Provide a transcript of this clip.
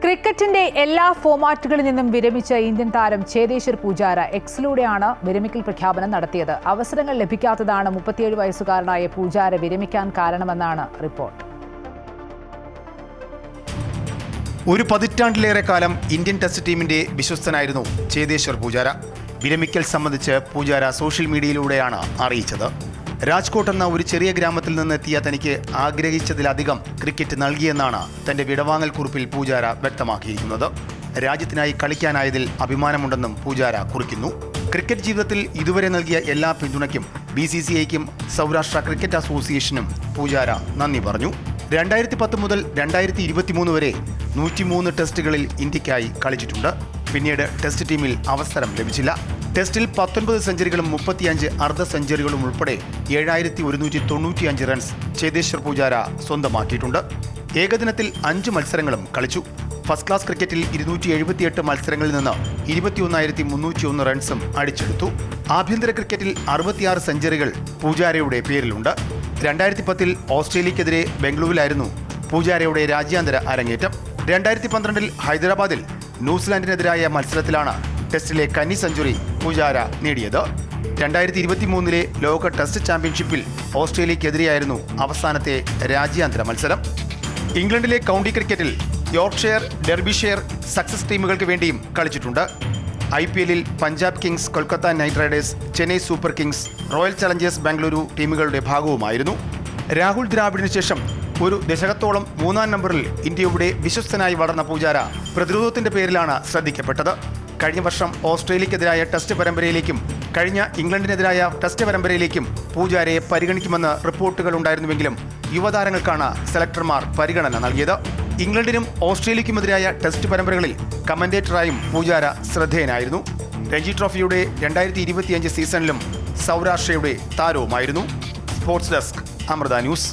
ക്രിക്കറ്റിന്റെ എല്ലാ ഫോമാറ്റുകളിൽ നിന്നും വിരമിച്ച ഇന്ത്യൻ താരം ചേതേശ്വർ പൂജാര എക്സിലൂടെയാണ് വിരമിക്കൽ പ്രഖ്യാപനം നടത്തിയത്. അവസരങ്ങൾ ലഭിക്കാത്തതാണ് 37 വയസ്സുകാരനായ പൂജാര വിരമിക്കാൻ കാരണമെന്നാണ് റിപ്പോർട്ട്. ഒരു പതിറ്റാണ്ടിലേറെ കാലം ഇന്ത്യൻ ടെസ്റ്റ് ടീമിന്റെ വിശ്വസ്തനായിരുന്നു ചേതേശ്വർ പൂജാര. വിരമിക്കൽ സംബന്ധിച്ച് പൂജാര സോഷ്യൽ മീഡിയയിലൂടെയാണ് അറിയിച്ചത്. രാജ്കോട്ട് എന്ന ഒരു ചെറിയ ഗ്രാമത്തിൽ നിന്നെത്തിയ തനിക്ക് ആഗ്രഹിച്ചതിലധികം ക്രിക്കറ്റ് നൽകിയെന്നാണ് തന്റെ വിടവാങ്ങൽ കുറിപ്പിൽ പൂജാര വ്യക്തമാക്കിയിരിക്കുന്നത്. രാജ്യത്തിനായി കളിക്കാനായതിൽ അഭിമാനമുണ്ടെന്നും പൂജാര കുറിക്കുന്നു. ക്രിക്കറ്റ് ജീവിതത്തിൽ ഇതുവരെ നൽകിയ എല്ലാ പിന്തുണയ്ക്കും BCCIക്കും സൗരാഷ്ട്ര ക്രിക്കറ്റ് അസോസിയേഷനും പൂജാര നന്ദി പറഞ്ഞു. 2010 മുതൽ 2023 വരെ 103 ടെസ്റ്റുകളിൽ ഇന്ത്യക്കായി കളിച്ചിട്ടുണ്ട്. പിന്നീട് ടെസ്റ്റ് ടീമിൽ അവസരം ലഭിച്ചില്ല. ടെസ്റ്റിൽ 19 സെഞ്ചുറികളും 35 അർദ്ധ സെഞ്ചുറികളും ഉൾപ്പെടെ 7195 റൺസ് ചേതേശ്വർ പൂജാര സ്വന്തമാക്കിയിട്ടുണ്ട്. ഏകദിനത്തിൽ 5 മത്സരങ്ങളും കളിച്ചു. ഫസ്റ്റ് ക്ലാസ് ക്രിക്കറ്റിൽ 278 മത്സരങ്ങളിൽ നിന്ന് 21,301 റൺസും അടിച്ചെടുത്തു. ആഭ്യന്തര ക്രിക്കറ്റിൽ 66 സെഞ്ചുറികൾ പൂജാരയുടെ പേരിലുണ്ട്. 2010 ഓസ്ട്രേലിയക്കെതിരെ ബംഗളൂരുവിലായിരുന്നു പൂജാരയുടെ രാജ്യാന്തര അരങ്ങേറ്റം. 2012 ഹൈദരാബാദിൽ ന്യൂസിലാൻഡിനെതിരായ മത്സരത്തിലാണ് ടെസ്റ്റിലെ കന്നി സെഞ്ചുറി പൂജാര നേടിയത്. 2023 ലോക ടെസ്റ്റ് ചാമ്പ്യൻഷിപ്പിൽ ഓസ്ട്രേലിയക്കെതിരെയായിരുന്നു അവസാനത്തെ രാജ്യാന്തര മത്സരം. ഇംഗ്ലണ്ടിലെ കൗണ്ടി ക്രിക്കറ്റിൽ യോർക്ക്ഷയർ, ഡെർബിഷെയർ, സക്സസ് ടീമുകൾക്ക് വേണ്ടിയും കളിച്ചിട്ടുണ്ട്. IPLൽ Punjab Kings, Kolkata Knight Riders, Chennai Super Kings, Royal Challengers Bengaluru ടീമുകളുടെ ഭാഗവുമായിരുന്നു. രാഹുൽ ദ്രാവിഡിന് ശേഷം ഒരു ദശകത്തോളം 3-ാം നമ്പറിൽ ഇന്ത്യയുടെ വിശ്വസ്തനായി വളർന്ന പൂജാര പ്രതിരോധത്തിന്റെ പേരിലാണ് ശ്രദ്ധിക്കപ്പെട്ടത്. കഴിഞ്ഞ വർഷം ഓസ്ട്രേലിയക്കെതിരായ ടെസ്റ്റ് പരമ്പരയിലേക്കും കഴിഞ്ഞ ഇംഗ്ലണ്ടിനെതിരായ ടെസ്റ്റ് പരമ്പരയിലേക്കും പൂജാരയെ പരിഗണിക്കുമെന്ന് റിപ്പോർട്ടുകൾ ഉണ്ടായിരുന്നുവെങ്കിലും യുവതാരങ്ങൾക്കാണ് സെലക്ടർമാർ പരിഗണന നൽകിയത്. ഇംഗ്ലണ്ടിനും ഓസ്ട്രേലിയക്കുമെതിരായ ടെസ്റ്റ് പരമ്പരകളിൽ കമന്റേറ്ററായും പൂജാര ശ്രദ്ധേയനായിരുന്നു. രഞ്ജി ട്രോഫിയുടെ 2025 സീസണിലും സൗരാഷ്ട്രയുടെ താരവുമായിരുന്നു. Sports desk, Amrita news.